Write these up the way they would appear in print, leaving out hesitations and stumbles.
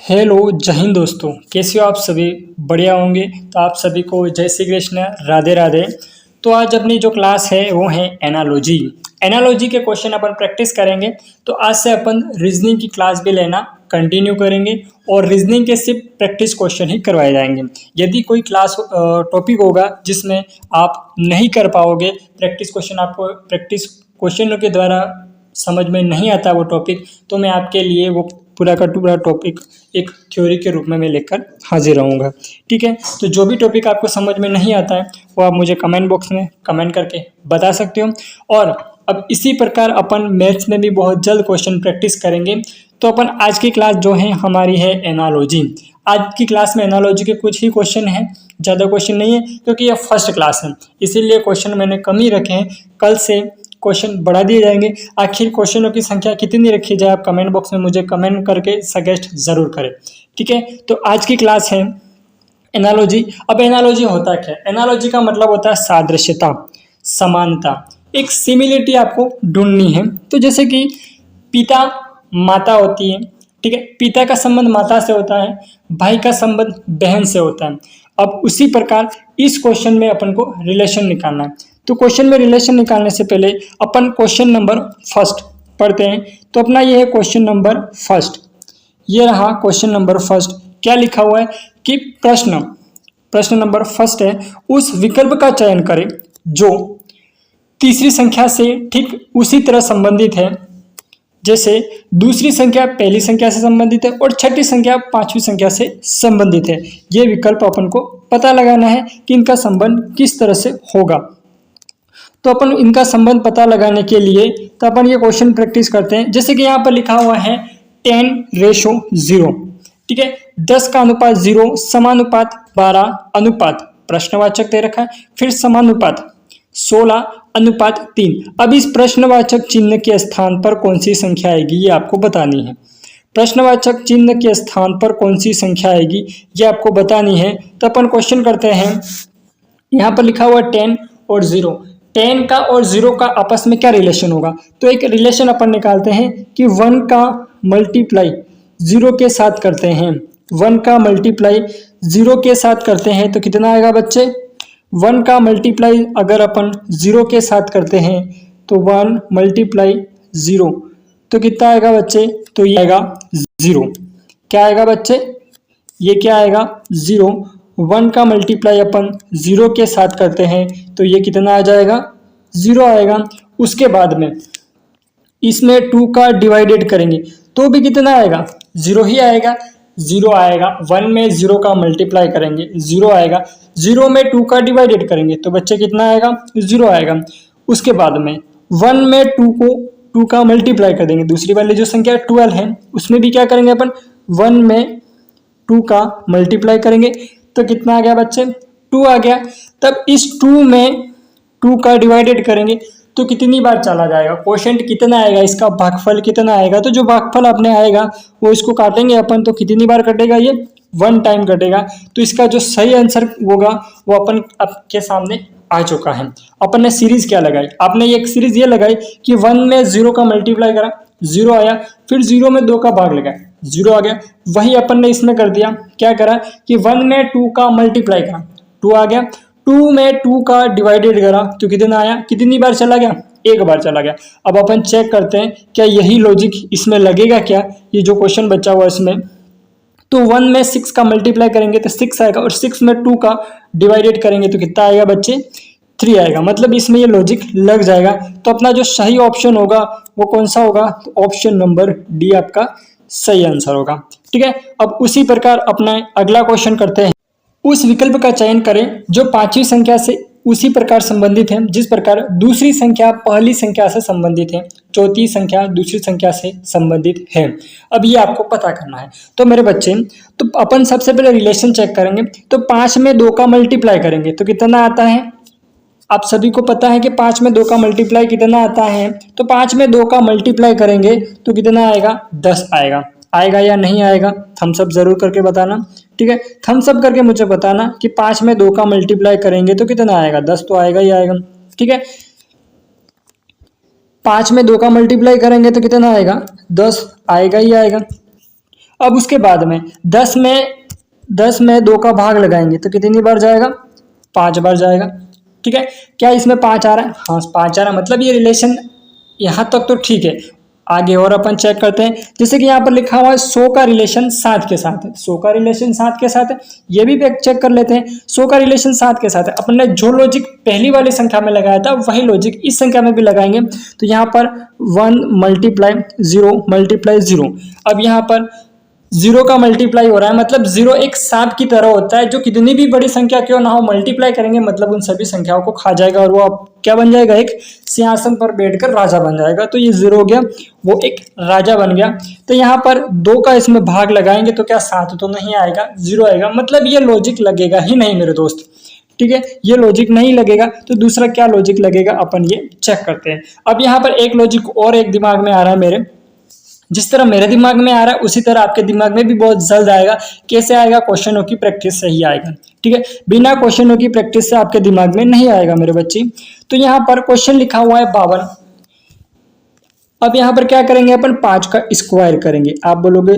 Hello जय हिंद दोस्तों, कैसे हो आप सभी? बढ़िया होंगे। तो आप सभी को जय श्री कृष्ण, राधे राधे। तो आज अपनी जो क्लास है वो है एनालॉजी। एनालॉजी के क्वेश्चन अपन प्रैक्टिस करेंगे। तो आज से अपन रीजनिंग की क्लास भी लेना कंटिन्यू करेंगे और रीजनिंग के सिर्फ प्रैक्टिस क्वेश्चन ही करवाए जाएंगे। यदि कोई क्लास टॉपिक होगा जिसमें आप नहीं कर पाओगे प्रैक्टिस क्वेश्चन, आपको प्रैक्टिस क्वेश्चनों के द्वारा समझ में नहीं आता वो टॉपिक, तो मैं आपके लिए वो पूरा का पूरा टॉपिक एक थ्योरी के रूप में मैं लेकर हाजिर रहूँगा। ठीक है, तो जो भी टॉपिक आपको समझ में नहीं आता है वो आप मुझे कमेंट बॉक्स में कमेंट करके बता सकते हो। और अब इसी प्रकार अपन मैथ्स में भी बहुत जल्द क्वेश्चन प्रैक्टिस करेंगे। तो अपन आज की क्लास जो है हमारी है एनालॉजी। आज की क्लास में एनालॉजी के कुछ ही क्वेश्चन हैं, ज़्यादा क्वेश्चन नहीं है क्योंकि यह फर्स्ट क्लास है, इसीलिए क्वेश्चन मैंने कम ही रखे हैं। कल से क्वेश्चन बढ़ा दिए जाएंगे। आखिर क्वेश्चनों की संख्या कितनी रखी जाए आप कमेंट बॉक्स में मुझे कमेंट करके सजेस्ट जरूर करें। ठीक है, तो आज की क्लास है एनालॉजी। अब एनालॉजी होता क्या है? एनालॉजी का मतलब होता है सादृश्यता, समानता, एक सिमिलरिटी आपको ढूंढनी है। तो जैसे कि पिता माता होती है, ठीक है, पिता का संबंध माता से होता है, भाई का संबंध बहन से होता है। अब उसी प्रकार इस क्वेश्चन में अपन को रिलेशन निकालना है। तो क्वेश्चन में रिलेशन निकालने से पहले अपन क्वेश्चन नंबर फर्स्ट पढ़ते हैं। तो अपना ये है क्वेश्चन नंबर फर्स्ट। ये रहा क्वेश्चन नंबर फर्स्ट। क्या लिखा हुआ है कि प्रश्न नंबर फर्स्ट है, उस विकल्प का चयन करें जो तीसरी संख्या से ठीक उसी तरह संबंधित है जैसे दूसरी संख्या पहली संख्या से संबंधित है और छठी संख्या पांचवी संख्या से संबंधित है। ये विकल्प अपन को पता लगाना है कि इनका संबंध किस तरह से होगा। तो अपन इनका संबंध पता लगाने के लिए तो अपन ये क्वेश्चन प्रैक्टिस करते हैं। जैसे कि यहाँ पर लिखा हुआ है 10:0, ठीक है, 10 का अनुपात 0, समानुपात 12, अनुपात प्रश्नवाचक दे रखा है, फिर समानुपात 16:3। अब इस प्रश्नवाचक चिन्ह के स्थान पर कौन सी संख्या आएगी ये आपको बतानी है। प्रश्नवाचक चिन्ह के स्थान पर कौन सी संख्या आएगी ये आपको बतानी है। तो अपन क्वेश्चन करते हैं। यहाँ पर लिखा हुआ 10 और 0, 10 का और 0 का आपस में क्या रिलेशन होगा? तो एक रिलेशन अपन निकालते हैं कि 1 का मल्टीप्लाई 0 के साथ करते हैं। 1 का मल्टीप्लाई 0 के साथ करते हैं तो कितना आएगा बच्चे? 1 का मल्टीप्लाई अगर अपन 0 के साथ करते हैं तो 1 मल्टीप्लाई 0 तो कितना आएगा बच्चे? तो ये आएगा 0। क्या आएगा बच्चे? ये क्या आएगा? 0। 1 का मल्टीप्लाई अपन 0 के साथ करते हैं तो ये कितना आ जाएगा? 0 आएगा। उसके बाद में इसमें 2 का डिवाइडेड करेंगे तो भी कितना आएगा? 0 ही आएगा। 0 आएगा। 1 में 0 का मल्टीप्लाई करेंगे 0 आएगा। 0 में 2 का डिवाइडेड करेंगे तो बच्चे कितना आएगा? 0 आएगा। उसके बाद में 1 में 2 का मल्टीप्लाई कर देंगे, दूसरी वाली जो संख्या 12 है उसमें भी क्या करेंगे अपन? 1 में 2 का मल्टीप्लाई करेंगे तो कितना आ गया बच्चे? 2 आ गया। तब इस 2 में 2 का डिवाइडेड करेंगे तो कितनी बार चला जाएगा? क्वोशेंट कितना आएगा? इसका भागफल कितना आएगा? तो जो भागफल अपने आएगा वो इसको काटेंगे अपन तो कितनी बार कटेगा? ये 1 टाइम कटेगा। तो इसका जो सही आंसर होगा वो अपन आपके सामने आ चुका है। अपन ने सीरीज क्या लगाई? आपने एक सीरीज ये लगाई कि 1 में 0 का मल्टीप्लाई करा 0 आया, फिर 0 में 2 का भाग लगाया 0 आ गया। वही अपन ने इसमें कर दिया। क्या करा कि 1 में 2 का मल्टीप्लाई करा 2 आ गया, 2 में 2 का डिवाइडेड करा तो कितना आया? कितनी बार चला गया? एक बार चला गया। अब अपन चेक करते हैं क्या यही लॉजिक इसमें लगेगा क्या? ये जो क्वेश्चन बचा हुआ इसमें, तो 1 में 6 का मल्टीप्लाई करेंगे तो 6 आएगा और 6 में 2 का डिवाइडेड करेंगे तो कितना आएगा बच्चे? 3 आएगा। मतलब इसमें ये लॉजिक लग जाएगा। तो अपना जो सही ऑप्शन होगा वो कौन सा होगा? तो ऑप्शन नंबर डी आपका सही आंसर होगा। ठीक है, अब उसी प्रकार अपना अगला क्वेश्चन करते हैं। उस विकल्प का चयन करें जो पांचवी संख्या से उसी प्रकार संबंधित है जिस प्रकार दूसरी संख्या पहली संख्या से संबंधित है, चौथी संख्या दूसरी संख्या से संबंधित है। अब ये आपको पता करना है। तो मेरे बच्चे, तो अपन सबसे पहले रिलेशन चेक करेंगे। तो 5 में 2 का मल्टीप्लाई करेंगे तो कितना आता है? आप सभी को पता है कि 5 में 2 का मल्टीप्लाई कितना आता है। तो 5 में 2 का मल्टीप्लाई करेंगे तो कितना आएगा? 10 आएगा। आएगा या नहीं आएगा? थम्स अप जरूर करके बताना। ठीक है, थम्स अप करके मुझे बताना कि 5 में 2 का मल्टीप्लाई करेंगे तो कितना आएगा? 10 तो आएगा ही आएगा। ठीक है, 5 में 2 का मल्टीप्लाई करेंगे तो कितना आएगा? 10 आएगा ही आएगा। अब उसके बाद में 10 में 2 का भाग लगाएंगे तो कितनी बार जाएगा, 5 बार जाएगा। ठीक है, क्या इसमें 5 आ रहा है, हाँ 5 आ रहा है, मतलब ये रिलेशन यहाँ तक तो ठीक है। आगे और अपन चेक करते हैं, जैसे कि यहाँ पर लिखा हुआ है 100 का रिलेशन 7 के साथ है, 100 का रिलेशन 7 के साथ है, ये भी चेक कर लेते हैं। 100 का रिलेशन 7 के साथ है, अपन ने जो लॉजिक पहली वाली संख्या में लगाया था वही लॉजिक इस संख्या में भी लगाएंगे। तो यहाँ पर 1 × 0 × 0, अब यहाँ पर 0 का मल्टीप्लाई हो रहा है, मतलब 0 एक सांप की तरह होता है, जो कितनी भी बड़ी संख्या क्यों ना हो मल्टीप्लाई करेंगे मतलब उन सभी संख्याओं को खा जाएगा और वो अब क्या बन जाएगा, एक सिंहासन पर बैठकर राजा बन जाएगा। तो ये 0 हो गया, वो एक राजा बन गया। तो यहाँ पर 2 का इसमें भाग लगाएंगे तो क्या 7 तो नहीं आएगा, 0 आएगा, मतलब ये लॉजिक लगेगा ही नहीं मेरे दोस्त। ठीक है, ये लॉजिक नहीं लगेगा, तो दूसरा क्या लॉजिक लगेगा अपन ये चेक करते हैं। अब यहाँ पर एक लॉजिक और एक दिमाग में आ रहा है मेरे, जिस तरह मेरे दिमाग में आ रहा है उसी तरह आपके दिमाग में भी बहुत जल्द आएगा। कैसे आएगा, क्वेश्चनों की प्रैक्टिस से ही आएगा। ठीक है, बिना क्वेश्चनों की प्रैक्टिस से आपके दिमाग में नहीं आएगा मेरे बच्चे। तो यहाँ पर क्वेश्चन लिखा हुआ है 52। अब यहाँ पर क्या करेंगे अपन, 5 का स्क्वायर करेंगे। आप बोलोगे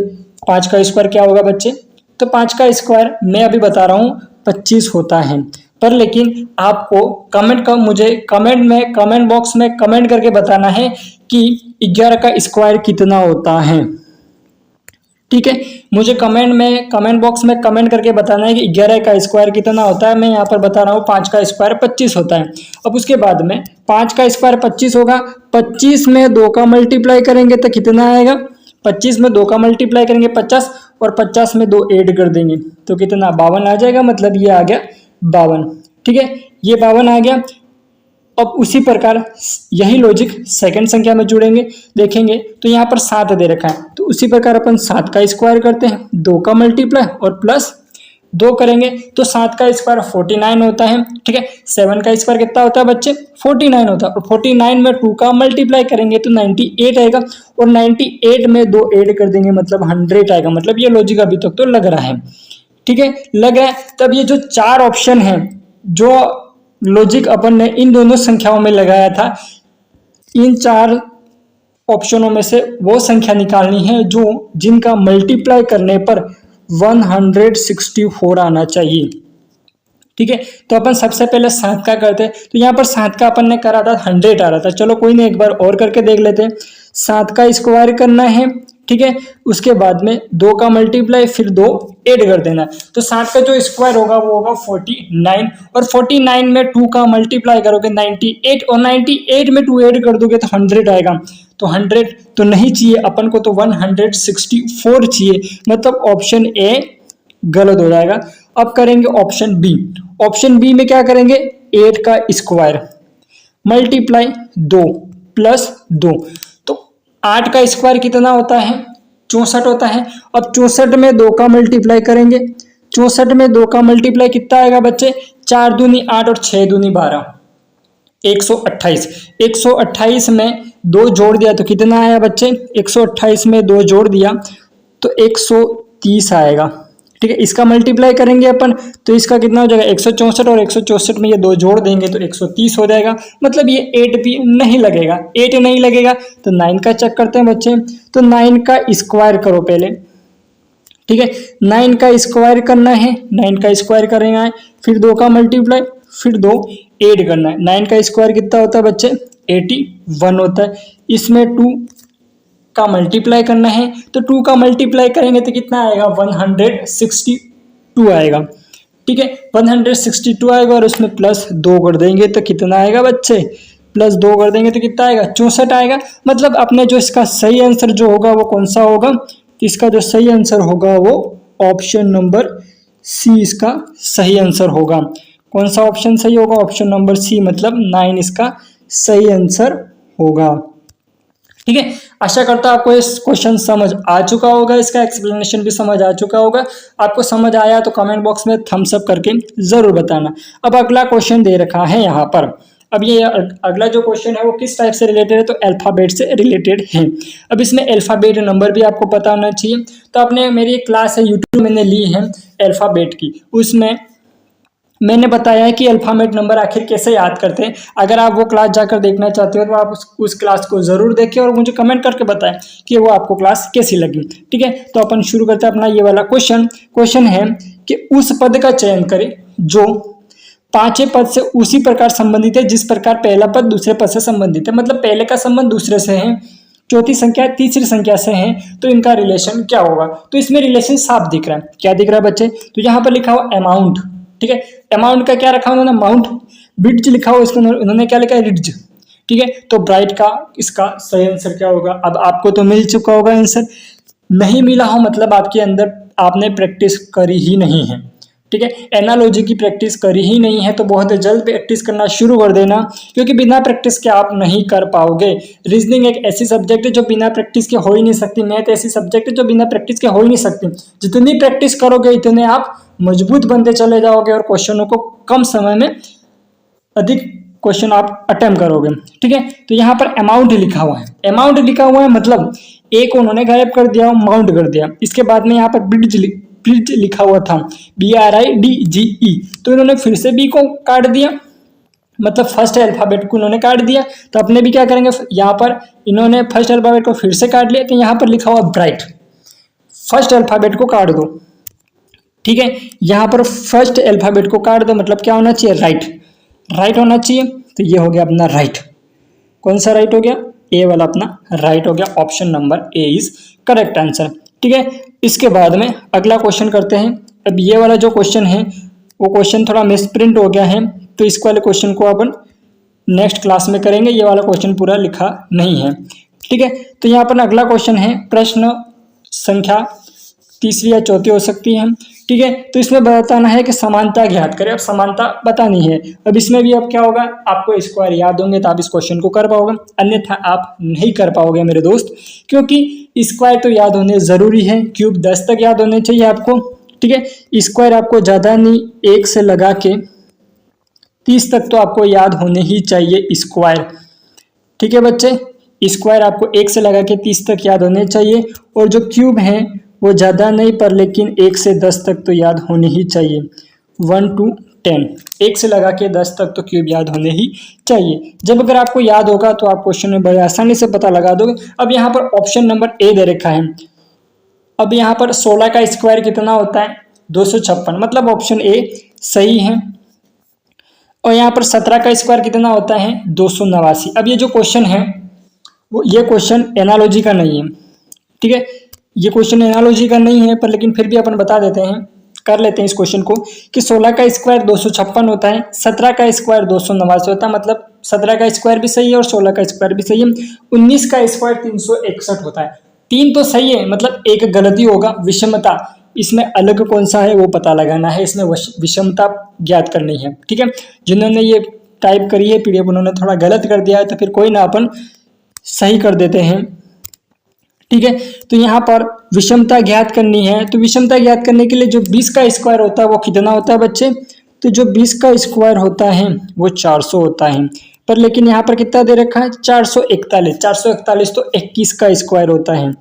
5 का स्क्वायर क्या होगा बच्चे, तो 5 का स्क्वायर मैं अभी बता रहा हूँ 25 होता है, पर लेकिन आपको मुझे कमेंट बॉक्स में कमेंट करके बताना है कि 11 का स्क्वायर कितना होता है। ठीक है, मुझे कमेंट बॉक्स में कमेंट करके बताना है कि 11 का स्क्वायर कितना होता है। मैं यहाँ पर बता रहा हूँ 5 का स्क्वायर 25 होता है। अब उसके बाद में 5 का स्क्वायर 25 होगा, 25 में 2 का मल्टीप्लाई करेंगे तो कितना आएगा, 25 में 2 का मल्टीप्लाई करेंगे 50, और 50 में 2 ऐड कर देंगे तो कितना 52 आ जाएगा, मतलब ये आ गया 52। ठीक है, ये 52 आ गया। अब उसी प्रकार यही लॉजिक सेकंड संख्या में जुड़ेंगे, देखेंगे तो यहाँ पर 7 दे रखा है, तो उसी प्रकार अपन 7 का स्क्वायर करते हैं, 2 का मल्टीप्लाई और प्लस 2 करेंगे तो 7 का स्क्वायर 49 होता है। ठीक है, 7 का स्क्वायर कितना होता है बच्चे, 49 होता है, और 49 में 2 का मल्टीप्लाई करेंगे तो 98 आएगा, और 98 में 2 ऐड कर देंगे मतलब 100 आएगा। मतलब ये लॉजिक अभी तक तो लग रहा है। ठीक है, लग रहा है। तब ये जो 4 ऑप्शन है, जो लॉजिक अपन ने इन दोनों संख्याओं में लगाया था, इन 4 ऑप्शनों में से वो संख्या निकालनी है जो जिनका मल्टीप्लाई करने पर 164 आना चाहिए। ठीक है, तो अपन सबसे पहले 7 का करते हैं। तो यहाँ पर 7 का अपन ने करा था 100 आ रहा था, चलो कोई नहीं, एक बार और करके देख लेते हैं। 7 का स्क्वायर करना है, ठीक है, उसके बाद में 2 का मल्टीप्लाई फिर 2 ऐड कर देना। तो 7 का जो स्क्वायर होगा वो होगा 49, और 49 में 2 का मल्टीप्लाई करोगे 98, और 98 में 2 ऐड कर दोगे तो 100 आएगा। तो 100 तो नहीं चाहिए अपन को, तो 164 चाहिए, मतलब ऑप्शन ए गलत हो जाएगा। अब करेंगे ऑप्शन बी। ऑप्शन बी में क्या करेंगे, 8 का स्क्वायर मल्टीप्लाई 2 प्लस 2, तो 8 का स्क्वायर कितना होता है, 64 होता है। अब 64 में 2 का मल्टीप्लाई करेंगे, 64 में 2 का मल्टीप्लाई कितना आएगा बच्चे, 4 दूनी 8 और 6 दूनी 12, 128। 128 में 2 जोड़ दिया तो कितना आया बच्चे, 128 में 2 जोड़ दिया तो 130 आएगा। ठीक है, इसका मल्टीप्लाई करेंगे अपन तो इसका कितना हो जाएगा 164, और 164 में ये 2 जोड़ देंगे तो 130 हो जाएगा। मतलब ये 8 भी नहीं लगेगा, 8 नहीं लगेगा तो 9 का चेक करते हैं बच्चे। तो 9 का स्क्वायर करो पहले। ठीक है, 9 का स्क्वायर करना है, 9 का स्क्वायर करेंगे, फिर 2 का मल्टीप्लाई फिर 2 ऐड करना है। 9 का स्क्वायर कितना होता है बच्चे, 81 होता है। इसमें 2 का मल्टीप्लाई करना है, तो 2 का मल्टीप्लाई करेंगे तो कितना आएगा, 162 आएगा। ठीक है, 162 आएगा, और उसमें प्लस 2 कर देंगे तो कितना आएगा बच्चे, प्लस 2 कर देंगे तो कितना आएगा, 64 आएगा। मतलब अपने जो इसका सही आंसर जो होगा वो कौन सा होगा, इसका जो सही आंसर होगा वो ऑप्शन नंबर सी इसका सही आंसर होगा। कौन सा ऑप्शन सही होगा, ऑप्शन नंबर सी, मतलब 9 इसका सही आंसर होगा। ठीक है, आशा करता हूं आपको इस क्वेश्चन समझ आ चुका होगा, इसका एक्सप्लेनेशन भी समझ आ चुका होगा। आपको समझ आया तो कमेंट बॉक्स में थम्स अप करके जरूर बताना। अब अगला क्वेश्चन दे रखा है यहाँ पर। अब ये अगला जो क्वेश्चन है वो किस टाइप से रिलेटेड है, तो अल्फाबेट से रिलेटेड है। अब इसमें अल्फाबेट नंबर भी आपको पता होना चाहिए। तो आपने मेरी क्लास है यूट्यूब मैंने ली है अल्फाबेट की, उसमें मैंने बताया है कि अल्फाबेट नंबर आखिर कैसे याद करते हैं। अगर आप वो क्लास जाकर देखना चाहते हो तो आप उस क्लास को ज़रूर देखें और मुझे कमेंट करके बताएं कि वो आपको क्लास कैसी लगी। ठीक है, तो अपन शुरू करते हैं अपना ये वाला क्वेश्चन है कि उस पद का चयन करें जो पांचवें पद से उसी प्रकार संबंधित है जिस प्रकार पहला पद दूसरे पद से संबंधित है। मतलब पहले का संबंध दूसरे से है, चौथी संख्या तीसरी संख्या से है, तो इनका रिलेशन क्या होगा। तो इसमें रिलेशन साफ दिख रहा है। क्या दिख रहा है बच्चे? तो यहाँ पर लिखा हुआ अमाउंट। ठीक है, अमाउंट का क्या रखा उन्होंने? माउंट। ब्रिड्ज लिखा हुआ, इसको उन्होंने क्या लिखा है? रिड्ज। ठीक है, तो ब्राइट का इसका सही आंसर क्या होगा? अब आपको तो मिल चुका होगा आंसर। नहीं मिला हो मतलब आपके अंदर आपने प्रैक्टिस करी ही नहीं है। ठीक है, एनालॉजी की प्रैक्टिस करी ही नहीं है तो बहुत जल्द प्रैक्टिस करना शुरू कर देना, क्योंकि बिना प्रैक्टिस के आप नहीं कर पाओगे। रीजनिंग एक ऐसी सब्जेक्ट है जो बिना प्रैक्टिस के हो ही नहीं सकती। मैथ ऐसी सब्जेक्ट है जो बिना प्रैक्टिस के हो ही नहीं सकती। जितनी प्रैक्टिस करोगे इतने आप मजबूत बनते चले जाओगे और क्वेश्चनों को कम समय में अधिक क्वेश्चन आप अटेम्प्ट करोगे। ठीक है, तो यहाँ पर अमाउंट लिखा हुआ है। अमाउंट लिखा हुआ है मतलब एक उन्होंने गायब कर दिया, माउंट कर दिया। इसके बाद में यहाँ पर ब्रिड्ज लिखा हुआ था, BRIDGE, तो इन्होंने फिर से बी को काट दिया, मतलब फर्स्ट अल्फाबेट को इन्होंने काट दिया। तो अपने भी क्या करेंगे, यहाँ पर इन्होंने फर्स्ट अल्फाबेट को फिर से काट लिया, तो यहाँ पर लिखा हुआ ब्राइट, फर्स्ट अल्फाबेट को काट दो। ठीक है, यहाँ पर फर्स्ट अल्फाबेट को काट दो, मतलब क्या होना चाहिए? राइट होना चाहिए। तो ये हो गया अपना राइट। कौन सा राइट हो गया? ए वाला अपना राइट हो गया। Option number A is correct answer. ठीक है, इसके बाद में अगला क्वेश्चन करते हैं। अब ये वाला जो क्वेश्चन है वो क्वेश्चन थोड़ा मिसप्रिंट हो गया है, तो इस वाले क्वेश्चन को अपन नेक्स्ट क्लास में करेंगे। ये वाला क्वेश्चन पूरा लिखा नहीं है। ठीक है, तो यहाँ पर अगला क्वेश्चन है, प्रश्न संख्या तीसरी या चौथी हो सकती है। ठीक है, तो इसमें बताना है कि समानता ज्ञात करें। अब समानता बतानी है। अब इसमें भी अब क्या होगा, आपको स्क्वायर याद होंगे तो आप इस क्वेश्चन को कर पाओगे, अन्यथा आप नहीं कर पाओगे मेरे दोस्त, क्योंकि स्क्वायर तो याद होने जरूरी है। क्यूब 10 तक याद होने चाहिए आपको। ठीक है, स्क्वायर आपको ज्यादा नहीं 1 से लगा के 30 तक तो आपको याद होने ही चाहिए स्क्वायर। ठीक है बच्चे, स्क्वायर आपको 1 से लगा के 30 तक याद होने चाहिए। और जो क्यूब है वो ज़्यादा नहीं पर लेकिन 1 से 10 तक तो याद होने ही चाहिए। 1 to 10, 1 से लगा के 10 तक तो क्यूब याद होने ही चाहिए। जब अगर आपको याद होगा तो आप क्वेश्चन में बड़े आसानी से पता लगा दोगे। अब यहाँ पर ऑप्शन नंबर ए दे रखा है। अब यहाँ पर 16 का स्क्वायर कितना होता है? 256, मतलब ऑप्शन ए सही है। और यहाँ पर 17 का स्क्वायर कितना होता है? 289। अब ये जो क्वेश्चन है वो ये क्वेश्चन एनालॉजी का नहीं है। ठीक है, ये क्वेश्चन एनालॉजी का नहीं है, पर लेकिन फिर भी अपन बता देते हैं, कर लेते हैं इस क्वेश्चन को कि 16 का स्क्वायर 256 होता है, 17 का स्क्वायर 289 होता है, मतलब 17 का स्क्वायर भी सही है और 16 का स्क्वायर भी सही है। 19 का स्क्वायर 361 होता है। 3 तो सही है, मतलब एक गलती होगा, विषमता। इसमें अलग कौन सा है वो पता लगाना है, इसमें विषमता ज्ञात करनी है। ठीक है, जिन्होंने ये टाइप करी है PDF उन्होंने थोड़ा गलत कर दिया है, तो फिर कोई ना, अपन सही कर देते हैं। ठीक है, तो यहाँ पर विषमता ज्ञात करनी है। तो विषमता ज्ञात करने के लिए जो 20 का स्क्वायर होता है वो कितना होता है बच्चे? तो जो 20 का स्क्वायर होता है वो 400 होता है, पर लेकिन यहाँ पर कितना दे रखा है? 441। 441 तो 21 का स्क्वायर होता है।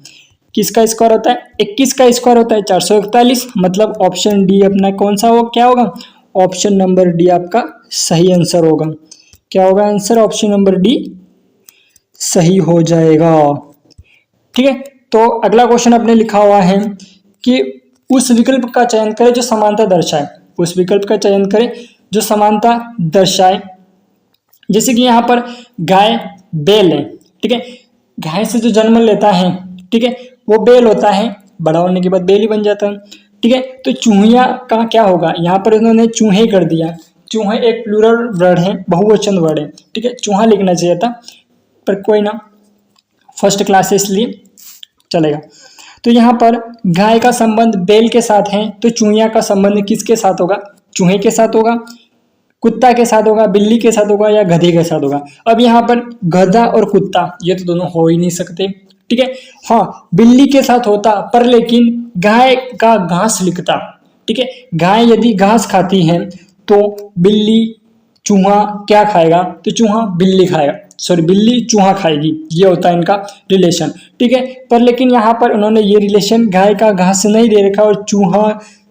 किसका स्क्वायर होता है? 21 का स्क्वायर होता है 441, मतलब ऑप्शन डी अपना कौन सा हो, क्या होगा? ऑप्शन नंबर डी आपका सही आंसर होगा। क्या होगा आंसर? ऑप्शन नंबर डी सही हो जाएगा। ठीक है, तो अगला क्वेश्चन आपने लिखा हुआ है कि उस विकल्प का चयन करें जो समानता दर्शाए। उस विकल्प का चयन करें जो समानता दर्शाए। जैसे कि यहाँ पर गाय बैल है। ठीक है, गाय से जो जन्म लेता है, ठीक है, वो बैल होता है, बड़ा होने के बाद बैल ही बन जाता है। ठीक है, तो चूहिया का क्या होगा? यहाँ पर इन्होंने चूहे कर दिया। चूहे एक प्लूरल वर्ड है, बहुवचन वर्ड है। ठीक है, चूहा लिखना चाहिए था, पर कोई ना, फर्स्ट क्लास है इसलिए चलेगा। तो यहाँ पर गाय का संबंध बैल के साथ है, तो चूहिया का संबंध किसके साथ होगा? चूहे के साथ होगा, कुत्ता के साथ होगा, बिल्ली के साथ होगा, या गधे के साथ होगा। अब यहाँ पर गधा और कुत्ता ये तो दोनों हो ही नहीं सकते। ठीक है, हाँ बिल्ली के साथ होता, पर लेकिन गाय का घास लिखता। ठीक है, गाय यदि घास खाती है तो बिल्ली चूहा क्या खाएगा? तो चूहा बिल्ली खाएगा, सॉरी बिल्ली चूहा खाएगी, ये होता है इनका रिलेशन। ठीक है, पर लेकिन यहाँ पर उन्होंने ये रिलेशन गाय का घास नहीं दे रखा और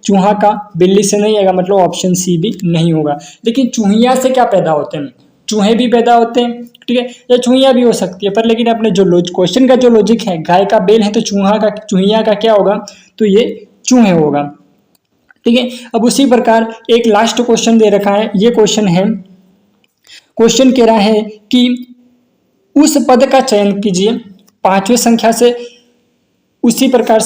चूहा का बिल्ली से नहीं आएगा, मतलब ऑप्शन सी भी नहीं होगा। लेकिन चूहिया से क्या पैदा होते हैं, चूहे भी पैदा होते हैं, ठीक है, या चूहिया भी हो सकती है, पर लेकिन अपने जो क्वेश्चन का जो लॉजिक है, गाय का बेल है तो चूहिया का क्या होगा, तो ये चूहे होगा, ठीक है। अब उसी प्रकार एक लास्ट क्वेश्चन दे रखा है, ये क्वेश्चन है, क्वेश्चन कह रहा है कि उस पद का चयन कीजिए पांचवें संख्या से उसी प्रकार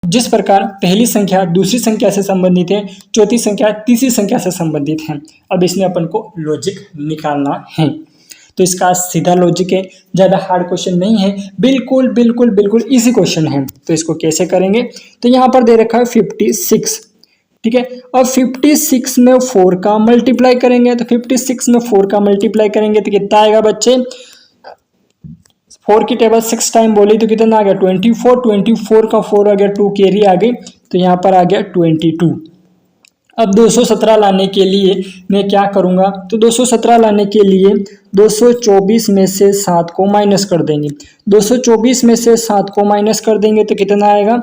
जिस प्रकार पहली संख्या दूसरी संख्या से संबंधित है, चौथी संख्या तीसरी संख्या से संबंधित है। अब इसमें अपन को लॉजिक निकालना है, तो इसका सीधा लॉजिक है, ज़्यादा हार्ड क्वेश्चन नहीं है, बिल्कुल बिल्कुल बिल्कुल इजी क्वेश्चन है। तो इसको कैसे करेंगे, तो यहाँ पर दे रखा है 56, ठीक है। अब 56 में 4 का मल्टीप्लाई करेंगे, तो 56 में 4 का मल्टीप्लाई करेंगे तो कितना आएगा बच्चे, 4 की टेबल 6 टाइम बोली तो कितना आ गया 24, 24 का 4 आ गया, 2 कैरी आ गई, तो यहाँ पर आ गया 22। अब 217 लाने के लिए मैं क्या करूँगा, तो 217 लाने के लिए 224 में से 7 को माइनस कर देंगे, 224 में से 7 को माइनस कर देंगे तो कितना आएगा,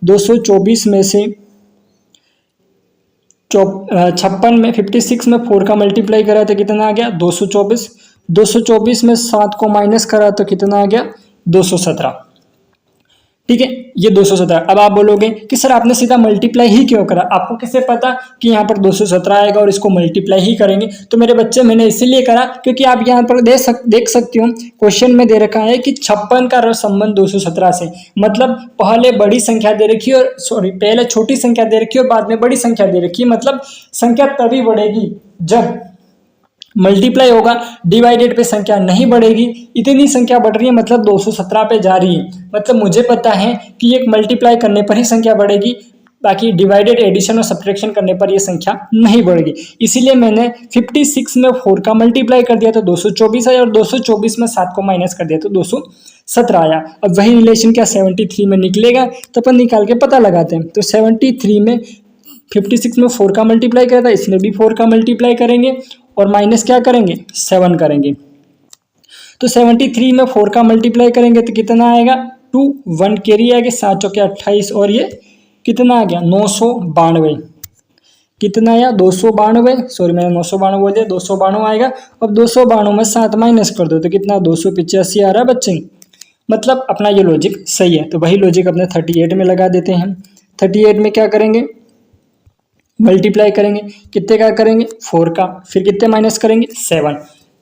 224 में से 56 में 56 में 4 का मल्टीप्लाई करा तो कितना आ गया 224, 224 में 7 को माइनस करा तो कितना आ गया 217, ठीक है, ये 217। अब आप बोलोगे कि सर आपने सीधा मल्टीप्लाई ही क्यों करा, आपको कैसे पता कि यहाँ पर 217 आएगा और इसको मल्टीप्लाई ही करेंगे, तो मेरे बच्चे मैंने इसीलिए करा क्योंकि आप यहाँ पर देख सकते हो क्वेश्चन में दे रखा है कि 56 का संबंध 217 से, मतलब पहले बड़ी संख्या दे रखी है और पहले छोटी संख्या दे रखी है और बाद में बड़ी संख्या दे रखी है, मतलब संख्या तभी बढ़ेगी जब मल्टीप्लाई होगा, डिवाइडेड पे संख्या नहीं बढ़ेगी। इतनी संख्या बढ़ रही है मतलब 217 पे जा रही है, मतलब मुझे पता है कि एक मल्टीप्लाई करने पर ही संख्या बढ़ेगी, बाकी डिवाइडेड एडिशन और सब्ट्रैक्शन करने पर ये संख्या नहीं बढ़ेगी। इसीलिए मैंने 56 में 4 का मल्टीप्लाई कर दिया तो 224 आया और 224 में 7 को माइनस कर दिया तो 217 आया। अब वही रिलेशन क्या 73 में निकलेगा, तो अपन निकाल के पता लगाते हैं। तो 73 में 56 में 4 का मल्टीप्लाई करा था, इसमें भी 4 का मल्टीप्लाई करेंगे और माइनस क्या करेंगे 7 करेंगे। तो 73 में 4 का मल्टीप्लाई करेंगे तो कितना आएगा 2, 1 कैरी आएगा, 7 चौके 28 और ये कितना आ गया 992, कितना आया 292, सॉरी मैंने 992 बोल दिया, 292 आएगा। अब 292 में 7 माइनस कर दो तो कितना 285 आ रहा है बच्चे, मतलब अपना ये लॉजिक सही है। तो वही लॉजिक अपने 38 में लगा देते हैं। 38 में क्या करेंगे मल्टीप्लाई करेंगे, कितने का करेंगे 4 का, फिर कितने माइनस करेंगे 7,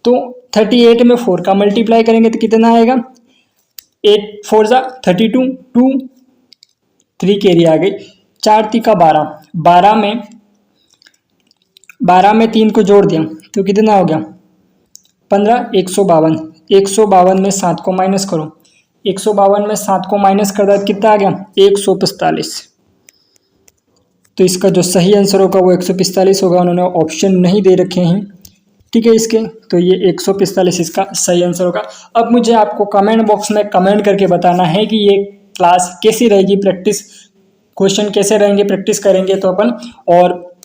तो 38 में 4 का मल्टीप्लाई करेंगे तो कितना आएगा 8 4 जा 32, 2 3 कैरी आ गई, 4 3 का 12, 12 में 3 को जोड़ दिया तो कितना हो गया 15, 152, 152 में 7 को माइनस करो, 152 में 7 को माइनस कर दिया कितना आ गया 145। तो इसका जो सही आंसर होगा वो 145 होगा, उन्होंने ऑप्शन नहीं दे रखे हैं, ठीक है इसके, तो ये 145 इसका सही आंसर होगा। अब मुझे आपको कमेंट बॉक्स में कमेंट करके बताना है कि ये क्लास कैसी रहेगी, प्रैक्टिस क्वेश्चन कैसे रहेंगे, प्रैक्टिस करेंगे तो अपन, और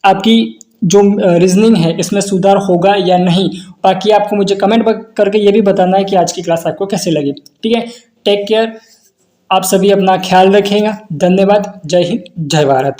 आपकी जो रीजनिंग है इसमें सुधार होगा या नहीं। बाकी आपको मुझे कमेंट करके ये भी बताना है कि आज की क्लास आपको कैसे लगी, ठीक है। टेक केयर, आप सभी अपना ख्याल रखेंगे। धन्यवाद। जय हिंद, जय भारत।